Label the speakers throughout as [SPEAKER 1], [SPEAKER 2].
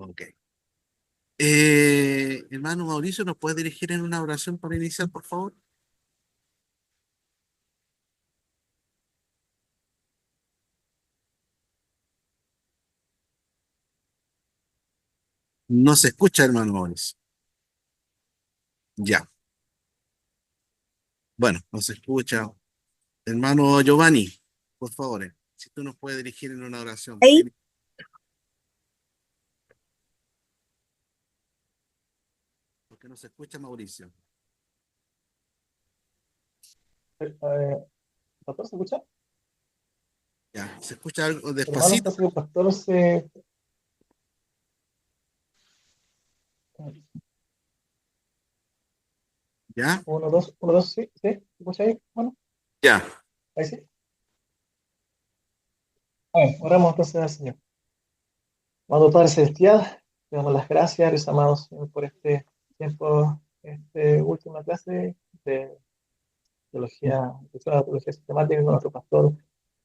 [SPEAKER 1] Ok. Hermano Mauricio, ¿nos puede dirigir en una oración para iniciar, por favor? No se escucha, hermano Mauricio. Ya. Bueno, no se escucha. Hermano Giovanni, por favor, si tú nos puedes dirigir en una oración.
[SPEAKER 2] Ahí,
[SPEAKER 1] Porque no se escucha, Mauricio.
[SPEAKER 2] pastor, ¿se escucha?
[SPEAKER 1] Ya, se escucha algo
[SPEAKER 2] Hermanos,
[SPEAKER 1] despacito.
[SPEAKER 2] parece que el pastor se...
[SPEAKER 1] Ya,
[SPEAKER 2] Uno, dos, sí, sí, ¿se escucha ahí? Bueno,
[SPEAKER 1] ya.
[SPEAKER 2] ahí sí. A ver, oramos entonces al Señor. Amado Padre Celestial, te damos las gracias, Dios amado Señor, por este tiempo, este última clase de teología sistemática con nuestro pastor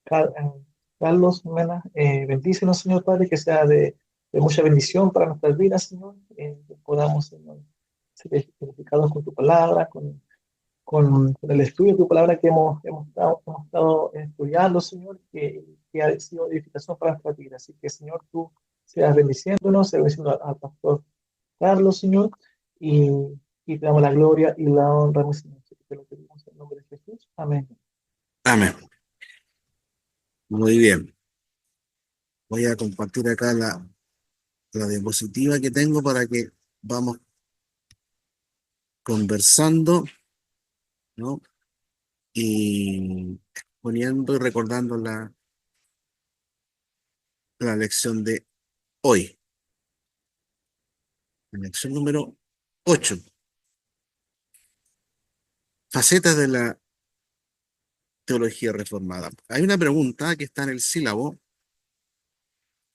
[SPEAKER 2] Car- eh, Carlos Mena. Bendícenos, Señor Padre, que sea de mucha bendición para nuestras vidas, Señor, que podamos, Señor, ser edificados con tu palabra, con el estudio de tu palabra que hemos estado estudiando, Señor, que ha sido edificación para nuestra vida. Así que, Señor, tú seas bendiciéndonos, seas bendiciendo al pastor Carlos, Señor, y, y te damos la gloria y la honra, mi Señor. Así que te lo pedimos en nombre de Jesús. Amén.
[SPEAKER 1] Amén. Muy bien. Voy a compartir acá la diapositiva que tengo para que vamos conversando, ¿no? Y poniendo y recordando la lección de hoy. La lección número 8. Facetas de la teología reformada. Hay una pregunta que está en el sílabo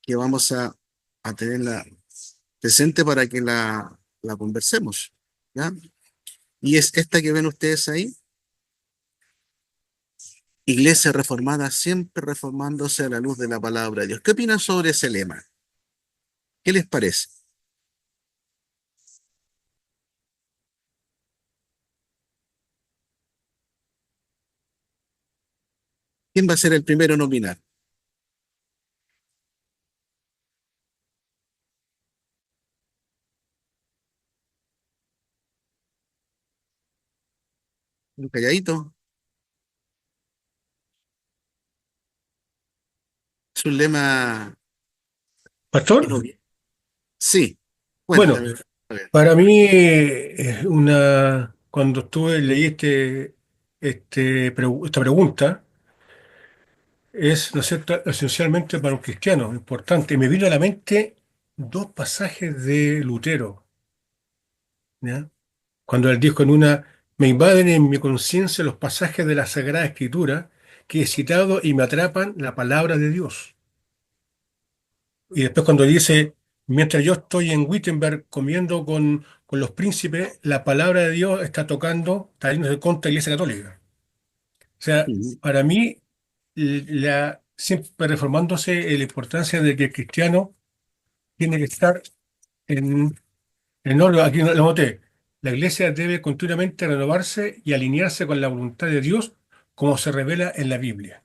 [SPEAKER 1] que vamos a tenerla presente para que la conversemos, ¿ya? Y es esta que ven ustedes ahí. Iglesia reformada, siempre reformándose a la luz de la palabra de Dios. ¿Qué opinan sobre ese lema? ¿Qué les parece? ¿Quién va a ser el primero en opinar? ¿Un calladito? ¿Es un lema
[SPEAKER 3] Pastor,
[SPEAKER 1] obvio? Sí,
[SPEAKER 3] bueno,
[SPEAKER 1] cuéntame. A ver.
[SPEAKER 3] para mí cuando leí esta pregunta, es, ¿no es cierto?, esencialmente para un cristiano, importante. Me vino a la mente dos pasajes de Lutero, ¿ya? Cuando él dijo me invaden en mi conciencia los pasajes de la Sagrada Escritura que he citado y me atrapan la palabra de Dios. Y después cuando dice, mientras yo estoy en Wittenberg comiendo con los príncipes, la palabra de Dios está yéndose contra la Iglesia Católica. O sea,
[SPEAKER 1] Ujú.
[SPEAKER 3] para mí, siempre reformándose la importancia de que el cristiano tiene que estar en orden. Aquí lo noté. La Iglesia debe continuamente renovarse y alinearse con la voluntad de Dios como se revela en la Biblia.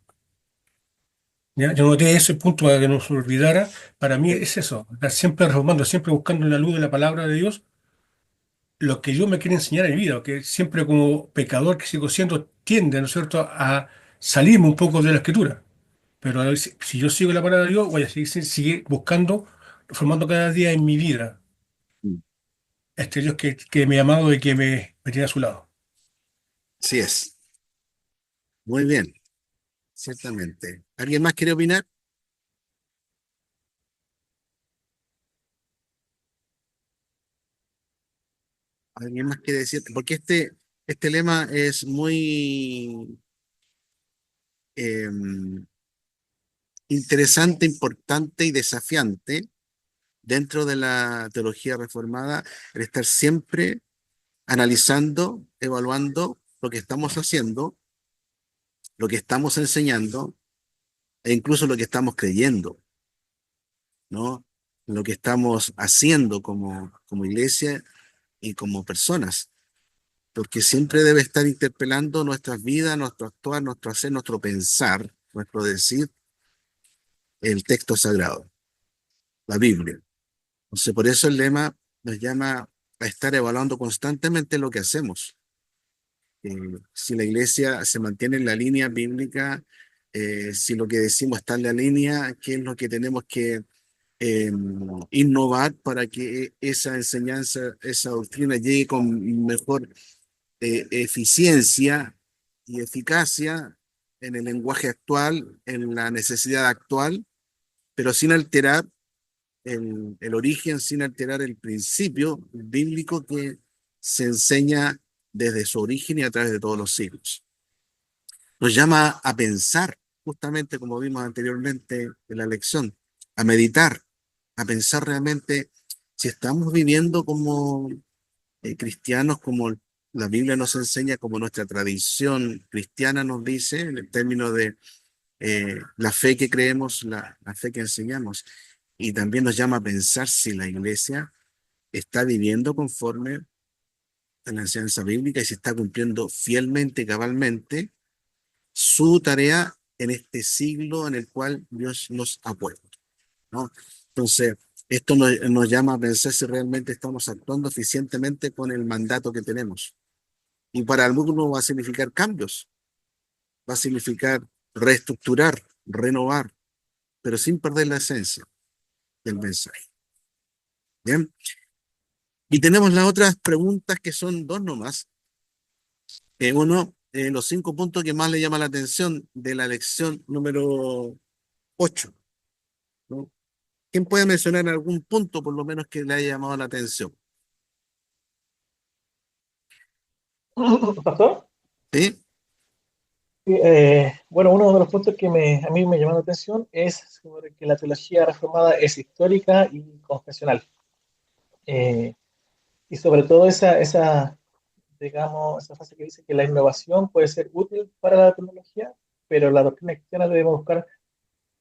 [SPEAKER 3] ¿Ya? Yo noté ese punto para que no se olvidara. Para mí es eso, estar siempre reformando, siempre buscando en la luz de la palabra de Dios lo que Dios me quiere enseñar en mi vida, que siempre como pecador que sigo siendo, tiende, ¿no es cierto?, a salirme un poco de la escritura. Pero si yo sigo la palabra de Dios, voy a seguir buscando, reformando cada día en mi vida este Dios que me ha amado y que me tiene a su lado.
[SPEAKER 1] Así es. Muy bien, ciertamente. ¿Alguien más quiere opinar? ¿Alguien más quiere decir? Porque este lema es muy interesante, importante y desafiante dentro de la teología reformada, el estar siempre analizando, evaluando lo que estamos haciendo, lo que estamos enseñando e incluso lo que estamos creyendo, ¿no? lo que estamos haciendo como iglesia y como personas, porque siempre debe estar interpelando nuestras vidas, nuestro actuar, nuestro hacer, nuestro pensar, nuestro decir, el texto sagrado, la Biblia. Entonces, por eso el lema nos llama a estar evaluando constantemente lo que hacemos. Si la iglesia se mantiene en la línea bíblica, si lo que decimos está en la línea, qué es lo que tenemos que eh, innovar para que esa enseñanza, esa doctrina llegue con mejor eficiencia y eficacia en el lenguaje actual, en la necesidad actual, pero sin alterar el origen, sin alterar el principio bíblico que se enseña desde su origen y a través de todos los siglos. Nos llama a pensar, justamente como vimos anteriormente en la lección, a meditar, a pensar realmente si estamos viviendo como cristianos, como la Biblia nos enseña, como nuestra tradición cristiana nos dice, en el término de la fe que creemos, la fe que enseñamos. Y también nos llama a pensar si la iglesia está viviendo conforme a la enseñanza bíblica y si está cumpliendo fielmente, cabalmente, su tarea en este siglo en el cual Dios nos ha puesto, ¿no? Entonces, esto nos llama a pensar si realmente estamos actuando eficientemente con el mandato que tenemos. Y para algunos va a significar cambios, va a significar reestructurar, renovar, pero sin perder la esencia del mensaje. Bien. Y tenemos las otras preguntas que son dos nomás. Uno, los 5 puntos que más le llama la atención de la lección número 8, ¿no? ¿Quién puede mencionar algún punto, por lo menos, que le haya llamado la atención?
[SPEAKER 2] Pastor,
[SPEAKER 1] ¿Sí?
[SPEAKER 2] bueno, uno de los puntos que a mí me llama la atención es sobre que la teología reformada es histórica y confesional. Eh, y sobre todo digamos, esa frase que dice que la innovación puede ser útil para la tecnología, pero la doctrina cristiana debe buscar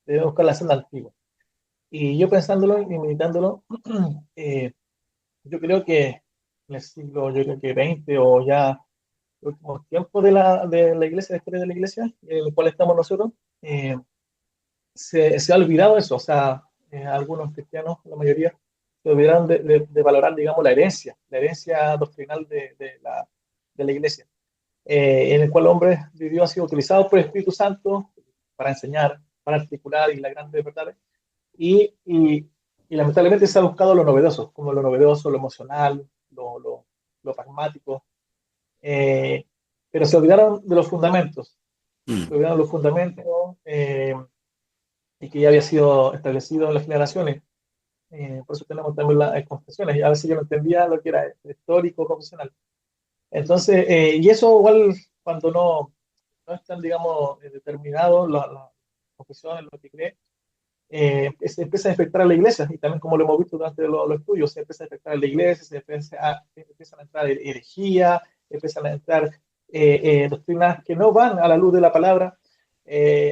[SPEAKER 2] la senda antigua. Y yo pensándolo y meditándolo, eh, yo creo que en el siglo, yo creo que 20 o ya los últimos tiempos de la iglesia, de la historia de la iglesia, en el cual estamos nosotros, eh, se ha olvidado eso. O sea, algunos cristianos, la mayoría, se olvidaron de valorar, digamos, la herencia doctrinal de la iglesia, en el cual el hombre de Dios ha sido utilizado por el Espíritu Santo para enseñar, para articular y las grandes verdades. Y, y, y lamentablemente se ha buscado lo novedoso, como lo novedoso, lo emocional, lo pragmático, eh, pero se olvidaron de los fundamentos, se
[SPEAKER 1] Mm,
[SPEAKER 2] olvidaron los fundamentos y que ya había sido establecido en las generaciones. Por eso tenemos también las confesiones, y a veces yo no entendía lo que era histórico, confesional. Entonces, y eso igual cuando no están, digamos, determinados las confesiones, lo que cree, se empieza a afectar a la iglesia, y también como lo hemos visto durante los estudios, se empieza a afectar a la iglesia, empiezan a entrar herejía, empiezan a entrar doctrinas que no van a la luz de la palabra,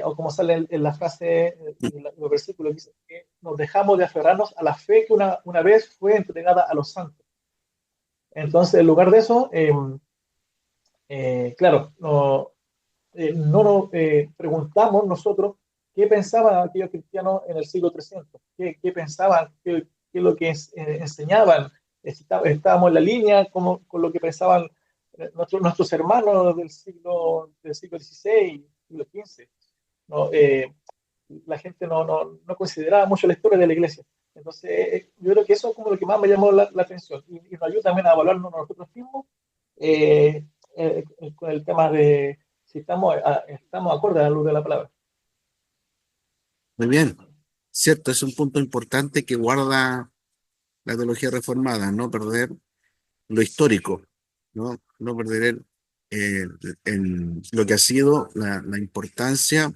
[SPEAKER 2] o como sale en la frase, en los versículos, dice que nos dejamos de aferrarnos a la fe que una vez fue entregada a los santos. Entonces, en lugar de eso, claro, no nos preguntamos nosotros qué pensaban aquellos cristianos en el siglo 300, qué pensaban, qué es lo que enseñaban, estábamos en la línea con lo que pensaban nuestros hermanos del siglo XVI, siglo XV. ¿No? La gente no consideraba mucho la historia de la iglesia. Entonces, yo creo que eso es como lo que más me llamó la atención, y nos ayuda también a evaluarnos nosotros mismos, eh, con el tema de si estamos acordes a la luz de la palabra.
[SPEAKER 1] muy bien. Cierto, es un punto importante que guarda la teología reformada, no perder lo histórico, no, no perder eh, en lo que ha sido la importancia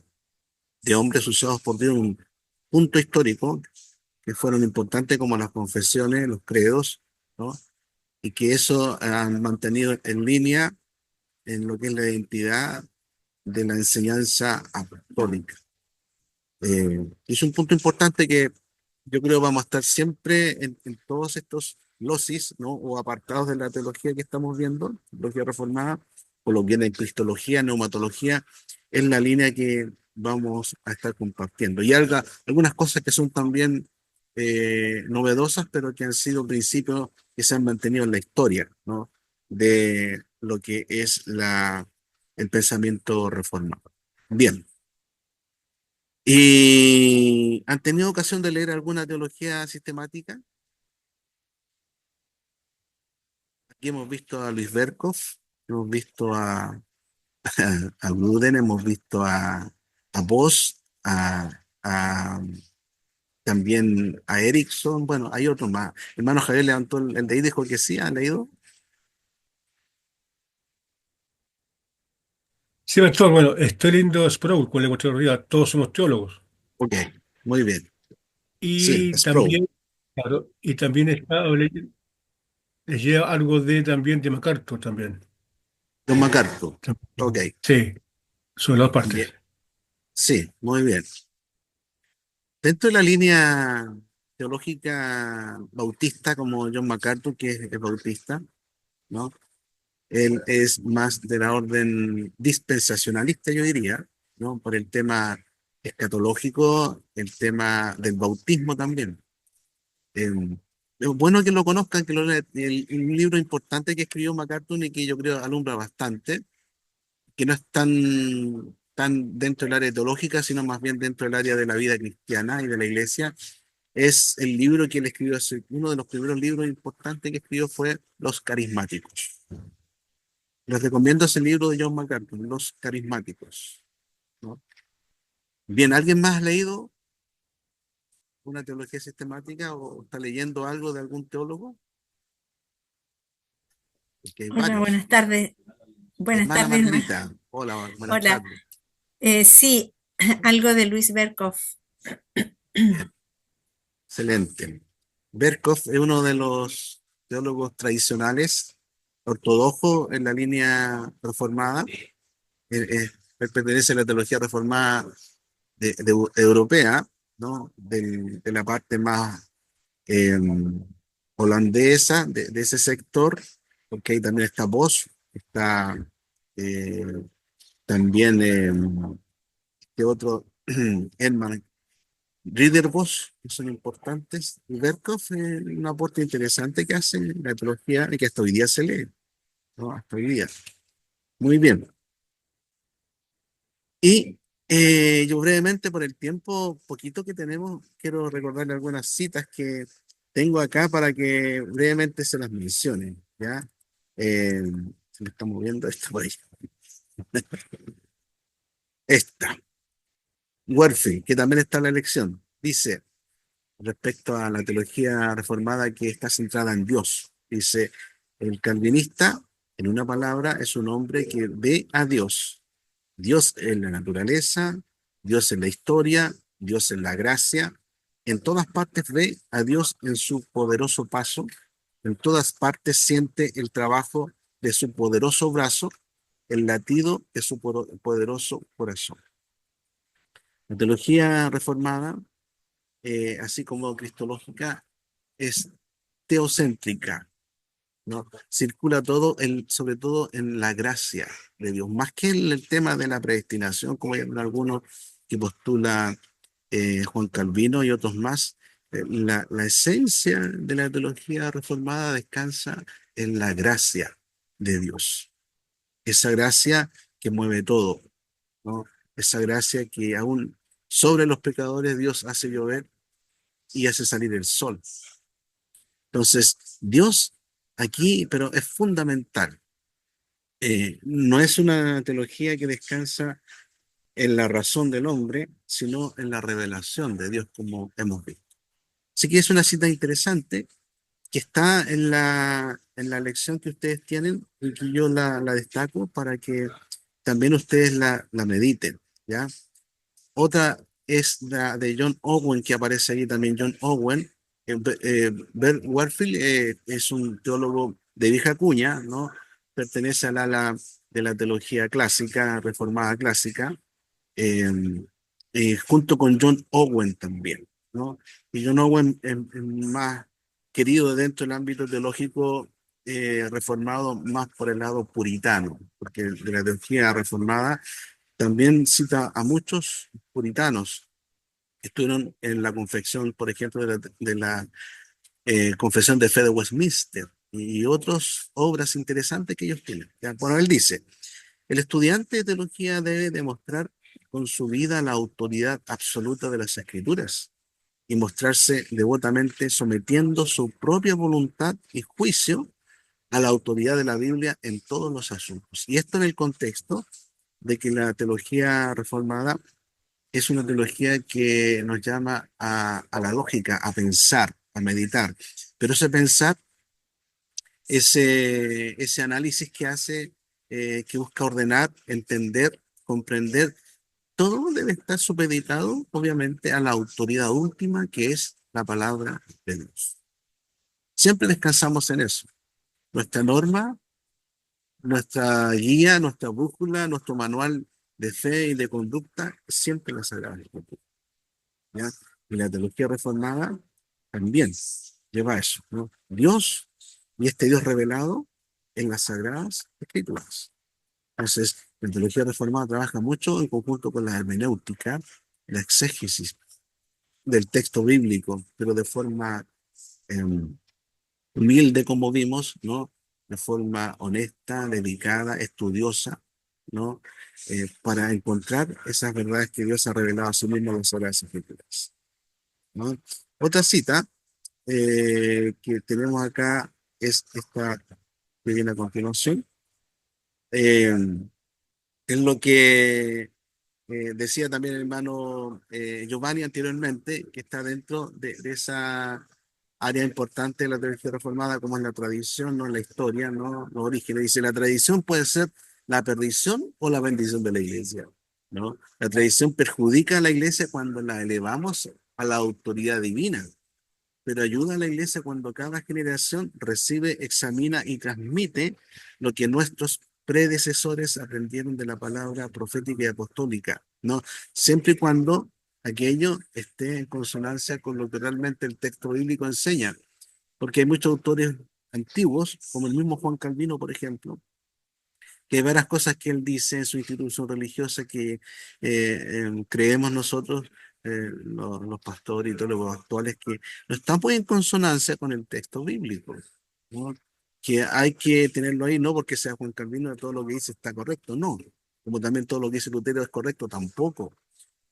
[SPEAKER 1] de hombres usados por Dios en un punto histórico que fueron importantes como las confesiones, los credos, ¿no? Y que eso han mantenido en línea en lo que es la identidad de la enseñanza apostólica. Es un punto importante que yo creo que vamos a estar siempre en todos estos losis, ¿no? O apartados de la teología que estamos viendo, teología reformada, o lo que viene en cristología, neumatología, es la línea que vamos a estar compartiendo. Y algunas cosas que son también novedosas, pero que han sido principios que se han mantenido en la historia, ¿no? De lo que es el pensamiento reformado. Bien. ¿Y han tenido ocasión de leer alguna teología sistemática? Aquí hemos visto a Luis Berkhoff, hemos visto a Gruden, hemos visto a Bosch, también a Erickson, bueno, hay otros más. Hermano Javier levantó el de ahí, dijo que sí, ¿ha leído?
[SPEAKER 3] Sí, pastor, bueno, estoy leyendo Sproul, con el mostré arriba, todos somos teólogos.
[SPEAKER 1] Ok, muy bien. Sí,
[SPEAKER 3] Y
[SPEAKER 1] Sproul,
[SPEAKER 3] también, claro, y también está, les lleva algo de también de MacArthur también.
[SPEAKER 1] John MacArthur. Ok,
[SPEAKER 3] También. Sí, sobre las dos
[SPEAKER 1] bien.
[SPEAKER 3] partes.
[SPEAKER 1] Sí, muy bien. Dentro de la línea teológica bautista, como John MacArthur, que es bautista, ¿no? Él es más de la orden dispensacionalista, yo diría, ¿no? Por el tema escatológico, el tema del bautismo también. Eh, es bueno que lo conozcan, que lo lean. Un libro importante que escribió MacArthur y que yo creo alumbra bastante, que no es tan dentro del área teológica, sino más bien dentro del área de la vida cristiana y de la iglesia, es el libro que él escribió, uno de los primeros libros importantes que escribió fue Los Carismáticos. Les recomiendo ese libro de John MacArthur, Los Carismáticos, ¿no? Bien, ¿alguien más ha leído una teología sistemática o está leyendo algo de algún teólogo? Porque hay
[SPEAKER 4] Hola,
[SPEAKER 1] varios.
[SPEAKER 4] buenas tardes. Buenas
[SPEAKER 1] Hermana
[SPEAKER 4] tardes,
[SPEAKER 1] Margarita, hola, buenas
[SPEAKER 4] hola.
[SPEAKER 1] tardes.
[SPEAKER 4] Sí, algo de Luis Berkhoff.
[SPEAKER 1] Bien, excelente. Berkhoff es uno de los teólogos tradicionales ortodoxos en la línea reformada. Él pertenece a la teología reformada europea, ¿no? De la parte más eh, holandesa de ese sector, porque ahí también está Bosch, está eh, también, ¿qué otro? Hermann Ridderbos, que son importantes. Y Berkhoff es un aporte interesante que hace en la teología y que hasta hoy día se lee, ¿no? Hasta hoy día. Muy bien. Y yo brevemente, por el tiempo poquito que tenemos, quiero recordarle algunas citas que tengo acá para que brevemente se las mencione, ¿ya? Eh, Se me está moviendo esto por ahí. Esta, Warfield, que también está en la elección, dice, respecto a la teología reformada que está centrada en Dios, dice, el calvinista, en una palabra, es un hombre que ve a Dios. Dios en la naturaleza, Dios en la historia, Dios en la gracia. En todas partes ve a Dios en su poderoso paso, en todas partes siente el trabajo de su poderoso brazo, el latido de su poderoso corazón. La teología reformada, así como cristológica, es teocéntrica, ¿no? Circula todo, sobre todo en la gracia de Dios, más que en el tema de la predestinación, como hay algunos que postula Juan Calvino y otros más. La esencia de la teología reformada descansa en la gracia de Dios, esa gracia que mueve todo, ¿no? Esa gracia que aún sobre los pecadores Dios hace llover y hace salir el sol. Entonces, Dios aquí, pero es fundamental. No es una teología que descansa en la razón del hombre, sino en la revelación de Dios, como hemos visto. Así que es una cita interesante que está en la lección que ustedes tienen y que yo la destaco para que también ustedes la mediten, ¿ya? Otra es la de John Owen, que aparece ahí también. John Owen. Bert Warfield es un teólogo de vieja cuña, ¿no? Pertenece al ala de la teología clásica, reformada clásica, eh, junto con John Owen también. ¿no? Y yo no más querido dentro del ámbito teológico reformado más por el lado puritano, porque de la teología reformada también cita a muchos puritanos que estuvieron en la confección, por ejemplo, de la Confesión de Fe de Westminster y otras obras interesantes que ellos tienen. Ya, bueno, él dice, el estudiante de teología debe demostrar con su vida la autoridad absoluta de las Escrituras y mostrarse devotamente sometiendo su propia voluntad y juicio a la autoridad de la Biblia en todos los asuntos. Y esto en el contexto de que la teología reformada es una teología que nos llama a la lógica, a pensar, a meditar. Pero ese pensar, ese análisis que hace, que busca ordenar, entender, comprender, todo debe estar supeditado, obviamente, a la autoridad última que es la palabra de Dios. Siempre descansamos en eso. Nuestra norma, nuestra guía, nuestra brújula, nuestro manual de fe y de conducta, siempre la Sagrada Escritura, ¿ya? Y la teología reformada también lleva eso, ¿no? Dios y este Dios revelado en las Sagradas Escrituras. Entonces, la teología reformada trabaja mucho en conjunto con la hermenéutica, la exégesis del texto bíblico, pero de forma humilde, como vimos, ¿no? De forma honesta, dedicada, estudiosa, ¿no? Para encontrar esas verdades que Dios ha revelado a sí mismo en las Sagradas Escrituras, ¿no? Otra cita que tenemos acá es esta que viene a continuación. Eh, es lo que decía también el hermano Giovanni anteriormente, que está dentro de esa área importante de la teología reformada, como es la tradición, no la historia, no los orígenes. Dice, la tradición puede ser la perdición o la bendición de la iglesia, ¿no? La tradición perjudica a la iglesia cuando la elevamos a la autoridad divina, pero ayuda a la iglesia cuando cada generación recibe, examina y transmite lo que nuestros predecesores aprendieron de la palabra profética y apostólica, ¿no? Siempre y cuando aquello esté en consonancia con lo que realmente el texto bíblico enseña, porque hay muchos autores antiguos, como el mismo Juan Calvino, por ejemplo, que hay varias cosas que él dice en su institución religiosa que creemos nosotros, los pastores y teólogos actuales, que no están muy en consonancia con el texto bíblico, ¿no? Que hay que tenerlo ahí, no porque sea Juan Calvino, todo lo que dice está correcto, no. Como también todo lo que dice Lutero es correcto, tampoco.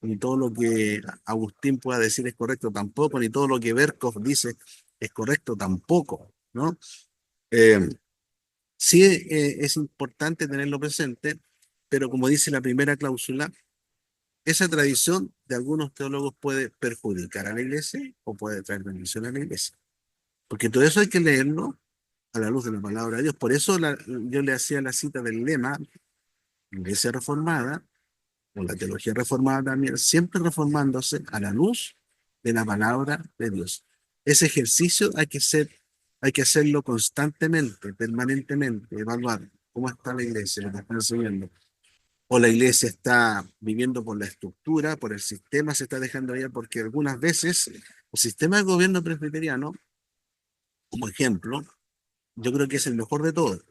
[SPEAKER 1] Ni todo lo que Agustín pueda decir es correcto, tampoco. Ni todo lo que Berkov dice es correcto, tampoco, ¿no? Eh, Sí, es importante tenerlo presente, pero como dice la primera cláusula, esa tradición de algunos teólogos puede perjudicar a la iglesia o puede traer bendición a la iglesia. Porque todo eso hay que leerlo a la luz de la palabra de Dios. Por eso yo le hacía la cita del lema, iglesia reformada, o la teología reformada también, siempre reformándose a la luz de la palabra de Dios. Ese ejercicio hay que hacerlo constantemente, permanentemente, evaluar cómo está la iglesia, lo que está enseñando. O la iglesia está viviendo por la estructura, por el sistema, se está dejando allá, porque algunas veces el sistema de gobierno presbiteriano, como ejemplo, yo creo que es el mejor de todos,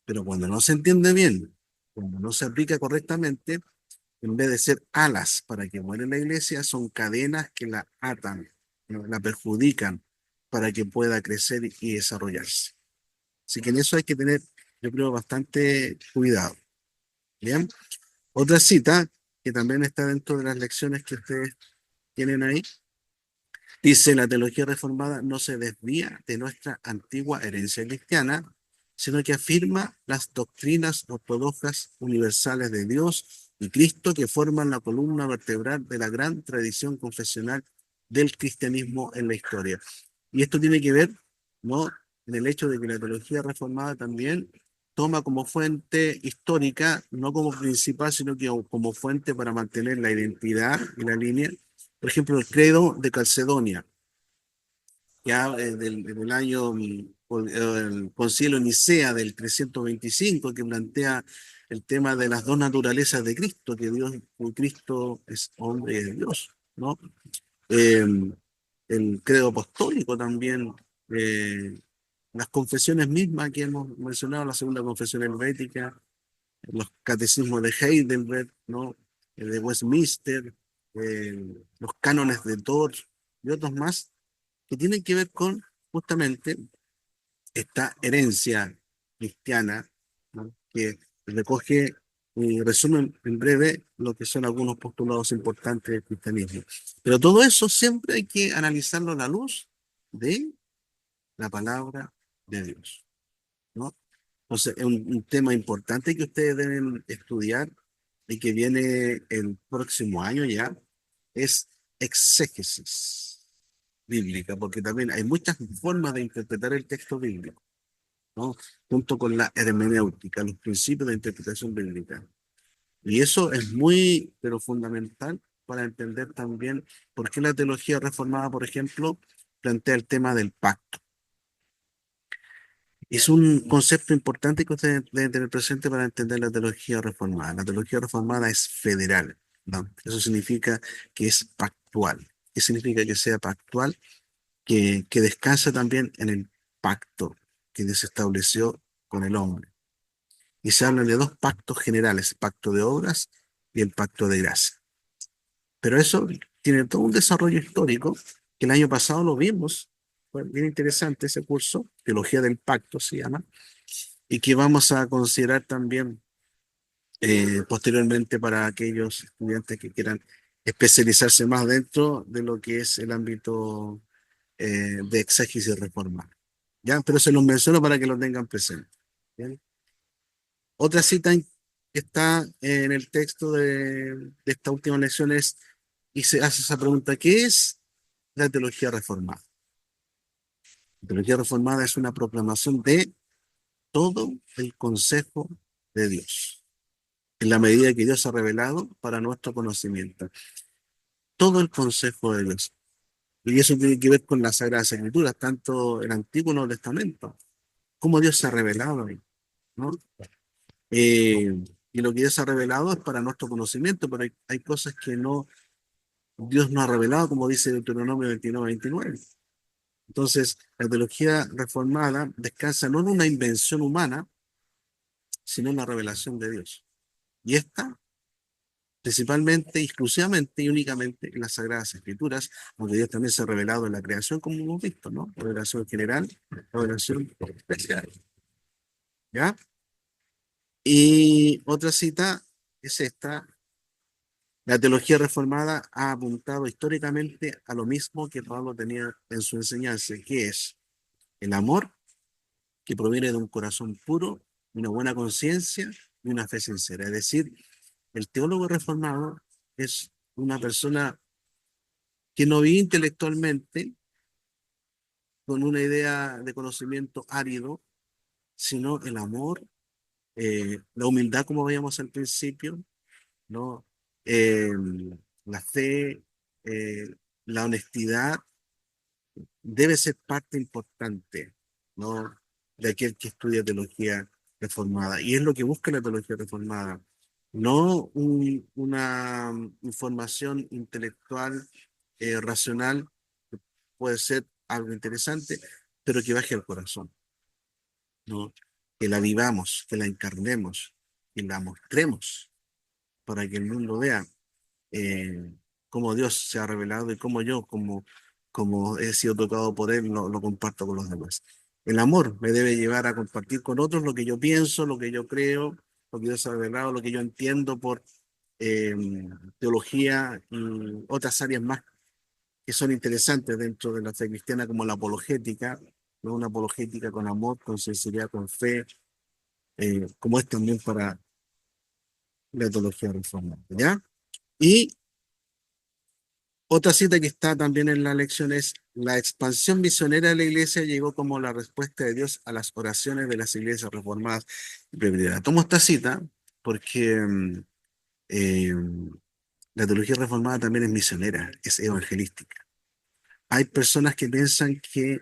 [SPEAKER 1] pero cuando no se entiende bien, cuando no se aplica correctamente, en vez de ser alas para que muera la iglesia, son cadenas que la atan, ¿no? La perjudican para que pueda crecer y desarrollarse. Así que en eso hay que tener, yo creo, bastante cuidado. Bien. Otra cita que también está dentro de las lecciones que ustedes tienen ahí, dice, la teología reformada no se desvía de nuestra antigua herencia cristiana, sino que afirma las doctrinas ortodoxas universales de Dios y Cristo que forman la columna vertebral de la gran tradición confesional del cristianismo en la historia. Y esto tiene que ver, ¿no?, en el hecho de que la teología reformada también toma como fuente histórica, no como principal, sino que como fuente para mantener la identidad y la línea. Por ejemplo, el credo de Calcedonia, ya del año, el Concilio de Nicea del 325, que plantea el tema de las dos naturalezas de Cristo, que Cristo es hombre y es Dios, ¿no? Eh, el credo apostólico también, las confesiones mismas que hemos mencionado, la segunda confesión helvética, los catecismos de Heidelberg, ¿no? De Westminster, los cánones de Dodge y otros más, que tienen que ver con justamente esta herencia cristiana, ¿no? Que recoge y resume en breve lo que son algunos postulados importantes del cristianismo. Pero todo eso siempre hay que analizarlo a la luz de la palabra de Dios, ¿no? Entonces, es un tema importante que ustedes deben estudiar y que viene el próximo año ya, es exégesis bíblica, porque también hay muchas formas de interpretar el texto bíblico, ¿no? Junto con la hermenéutica, los principios de interpretación bíblica. Y eso es muy, pero fundamental para entender también por qué la teología reformada, por ejemplo, plantea el tema del pacto. Es un concepto importante que ustedes deben tener presente para entender la teología reformada. La teología reformada es federal, ¿no? Eso significa que es pactual. ¿Qué significa que sea pactual? Que descansa también en el pacto que Dios estableció con el hombre. Y se habla de dos pactos generales, el pacto de obras y el pacto de gracia. Pero eso tiene todo un desarrollo histórico que el año pasado lo vimos. Fue bien interesante ese curso, Teología del Pacto se llama, y que vamos a considerar también posteriormente para aquellos estudiantes que quieran especializarse más dentro de lo que es el ámbito de exégesis reformada. ¿Ya? Pero se los menciono para que lo tengan presente. ¿Bien? Otra cita que está en el texto de esta última lección es, y se hace esa pregunta, ¿qué es la teología reformada? La teología reformada es una proclamación de todo el consejo de Dios, en la medida que Dios ha revelado para nuestro conocimiento. Todo el consejo de Dios. Y eso tiene que ver con las Sagradas Escrituras, tanto el Antiguo como el Nuevo Testamento. Cómo Dios se ha revelado ahí, ¿no? Eh, y lo que Dios ha revelado es para nuestro conocimiento, pero hay cosas que no, Dios no ha revelado, como dice Deuteronomio 29:29. Entonces, la teología reformada descansa no en una invención humana, sino en la revelación de Dios. Y esta, principalmente, exclusivamente y únicamente en las Sagradas Escrituras, aunque Dios también se ha revelado en la creación, como hemos visto, ¿no? Revelación general, revelación especial. ¿Ya? Y otra cita es esta. La teología reformada ha apuntado históricamente a lo mismo que Pablo tenía en su enseñanza, que es el amor que proviene de un corazón puro, una buena conciencia y una fe sincera. Es decir, el teólogo reformado es una persona que no vive intelectualmente con una idea de conocimiento árido, sino el amor, la humildad, como veíamos al principio, ¿no? Eh, la fe, eh, la honestidad debe ser parte importante, ¿no? De aquel que estudia teología reformada. Y es lo que busca la teología reformada. No una información intelectual, racional, que puede ser algo interesante, pero que baje al corazón, ¿no? Que la vivamos, que la encarnemos, que la mostremos para que el mundo vea cómo Dios se ha revelado y cómo yo, como he sido tocado por Él, lo comparto con los demás. El amor me debe llevar a compartir con otros lo que yo pienso, lo que yo creo, lo que Dios ha revelado, lo que yo entiendo por eh, teología y otras áreas más que son interesantes dentro de la fe cristiana, como la apologética, ¿no? Una apologética con amor, con sinceridad, con fe, como es también para la teología reformada, ¿ya? Y otra cita que está también en la lección es: la expansión misionera de la iglesia llegó como la respuesta de Dios a las oraciones de las iglesias reformadas y presbiterianas. Tomo esta cita porque eh, la teología reformada también es misionera, es evangelística. Hay personas que piensan que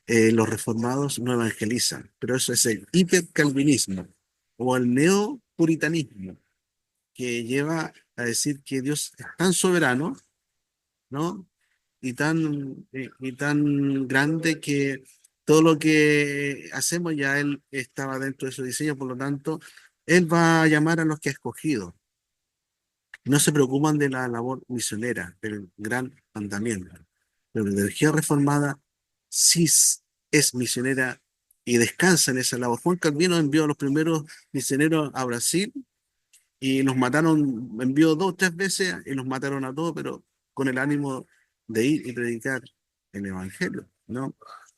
[SPEAKER 1] los reformados no evangelizan, pero eso es el hipercalvinismo o el neopuritanismo, que lleva a decir que Dios es tan soberano, ¿no? y tan grande que todo lo que hacemos ya Él estaba dentro de su diseño, por lo tanto, Él va a llamar a los que ha escogido. No se preocupan de la labor misionera, del gran mandamiento. Pero la teología reformada sí es misionera y descansa en esa labor. Juan Calvino envió a los primeros misioneros a Brasil y los mataron, envió 2 o 3 veces y los mataron a todos, pero con el ánimo de ir y predicar el evangelio, ¿no?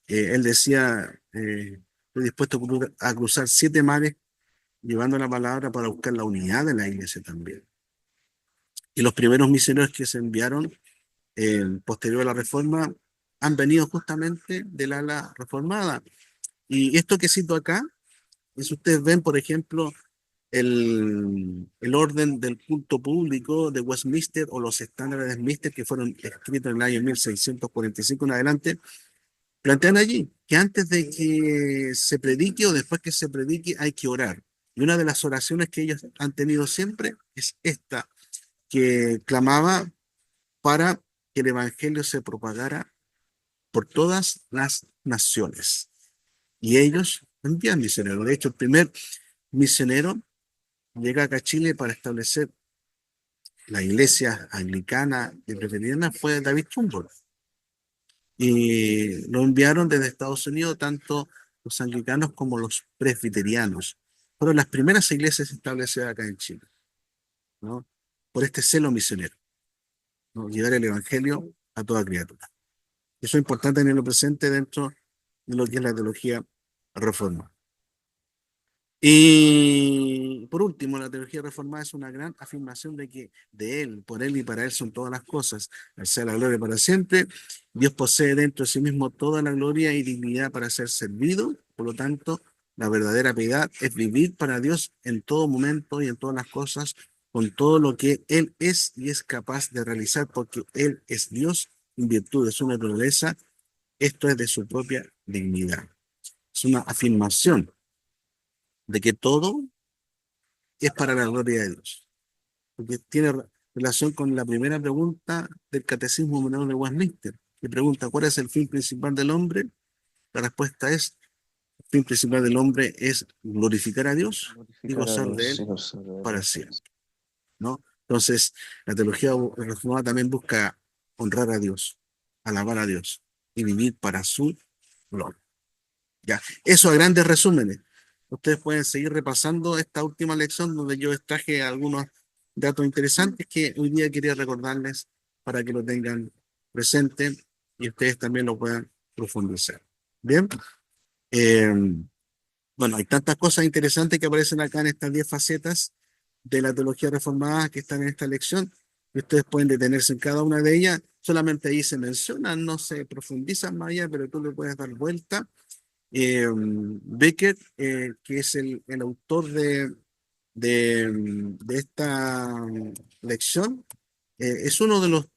[SPEAKER 1] Él decía, estoy dispuesto a cruzar 7 mares llevando la palabra para buscar la unidad de la iglesia también. Y los primeros misioneros que se enviaron posterior a la reforma han venido justamente del ala reformada. Y esto que cito acá, si ustedes ven, por ejemplo, el orden del culto público de Westminster o los estándares de Westminster que fueron escritos en el año 1645 en adelante, plantean allí que antes de que se predique o después que se predique hay que orar. Y una de las oraciones que ellos han tenido siempre es esta, que clamaba para que el evangelio se propagara por todas las naciones. Y ellos envían misioneros. De hecho, el primer misionero llega acá a Chile para establecer la iglesia anglicana y presbiteriana fue David Humboldt. Y lo enviaron desde Estados Unidos tanto los anglicanos como los presbiterianos. Fueron las primeras iglesias establecidas acá en Chile, ¿no? Por este celo misionero, ¿no? Llevar el evangelio a toda criatura. Eso es importante tenerlo presente dentro de lo que es la teología reformada. Y por último, la teología reformada es una gran afirmación de que de Él, por Él y para Él son todas las cosas. Al sea la gloria para siempre, Dios posee dentro de sí mismo toda la gloria y dignidad para ser servido. Por lo tanto, la verdadera piedad es vivir para Dios en todo momento y en todas las cosas, con todo lo que Él es y es capaz de realizar, porque Él es Dios en virtud de su naturaleza. Esto es de su propia dignidad. Es una afirmación de que todo es para la gloria de Dios, porque tiene relación con la primera pregunta del Catecismo Menor de Westminster, que pregunta, ¿cuál es el fin principal del hombre? La respuesta es, el fin principal del hombre es glorificar a Dios y
[SPEAKER 2] Glorificar a
[SPEAKER 1] gozar de
[SPEAKER 2] Dios y
[SPEAKER 1] Él
[SPEAKER 2] gozar de
[SPEAKER 1] para
[SPEAKER 2] Él.
[SPEAKER 1] siempre, ¿no? Entonces, la teología reformada también busca honrar a Dios, alabar a Dios y vivir para su gloria. Ya, eso a grandes resúmenes. Ustedes pueden seguir repasando esta última lección donde yo extraje algunos datos interesantes que hoy día quería recordarles para que lo tengan presente y ustedes también lo puedan profundizar. Bien, eh, bueno, hay tantas cosas interesantes que aparecen acá en estas 10 facetas de la teología reformada que están en esta lección y ustedes pueden detenerse en cada una de ellas. Solamente ahí se mencionan, no se profundizan más allá, pero tú le puedes dar vuelta. Becker, que es el autor de esta lección, es uno de los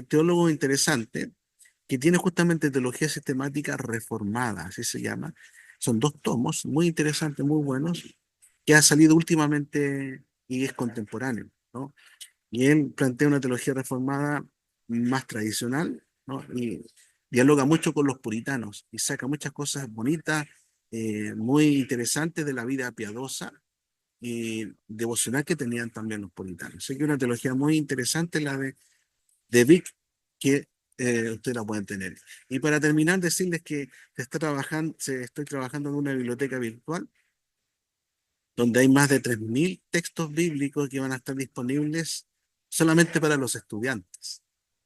[SPEAKER 1] teólogos interesantes que tiene justamente teología sistemática reformada, así se llama. Son 2 tomos muy interesantes, muy buenos, que ha salido últimamente y es contemporáneo, ¿no? Y él plantea una teología reformada más tradicional, ¿no? Y dialoga mucho con los puritanos y saca muchas cosas bonitas, muy interesantes de la vida piadosa y devocional que tenían también los puritanos. Así que una teología muy interesante la de Vic, que ustedes la pueden tener. Y para terminar, decirles que estoy trabajando en una biblioteca virtual donde hay más de 3.000 textos bíblicos que van a estar disponibles solamente para los estudiantes,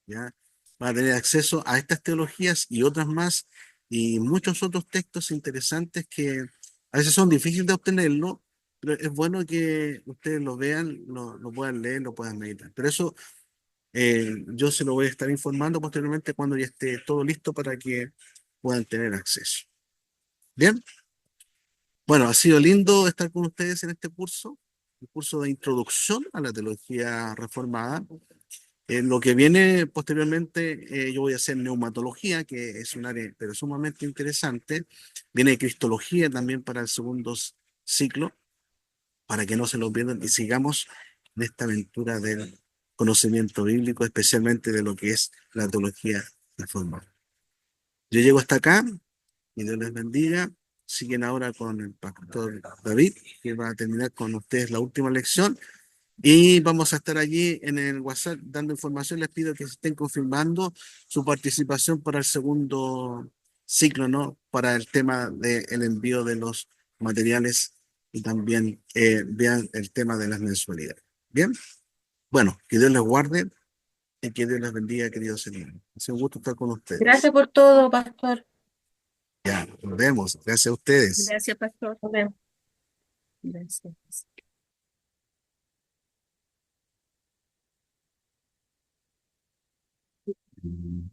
[SPEAKER 1] ¿ya? Van a tener acceso a estas teologías y otras más, y muchos otros textos interesantes que a veces son difíciles de obtenerlo, pero es bueno que ustedes lo vean, lo puedan leer, lo puedan meditar. Pero eso yo se lo voy a estar informando posteriormente cuando ya esté todo listo para que puedan tener acceso. Bien. Bueno, ha sido lindo estar con ustedes en este curso, el curso de introducción a la teología reformada. En lo que viene posteriormente, yo voy a hacer neumatología, que es un área pero sumamente interesante. Viene cristología también para el segundo ciclo, para que no se lo pierdan y sigamos en esta aventura del conocimiento bíblico, especialmente de lo que es la teología reformada. Yo llego hasta acá y Dios les bendiga. Siguen ahora con el pastor David, que va a terminar con ustedes la última lección. Y vamos a estar allí en el WhatsApp dando información. Les pido que estén confirmando su participación para el segundo ciclo, ¿no? Para el tema del envío de los materiales y también vean el tema de las mensualidades. Bien, bueno, que Dios les guarde y que Dios les bendiga, queridos hermanos. Ha sido un gusto estar con ustedes.
[SPEAKER 5] Gracias por todo, pastor.
[SPEAKER 1] Ya, nos vemos. Gracias a ustedes.
[SPEAKER 4] Gracias, pastor.
[SPEAKER 5] Nos vemos.
[SPEAKER 4] Gracias.
[SPEAKER 1] Mm.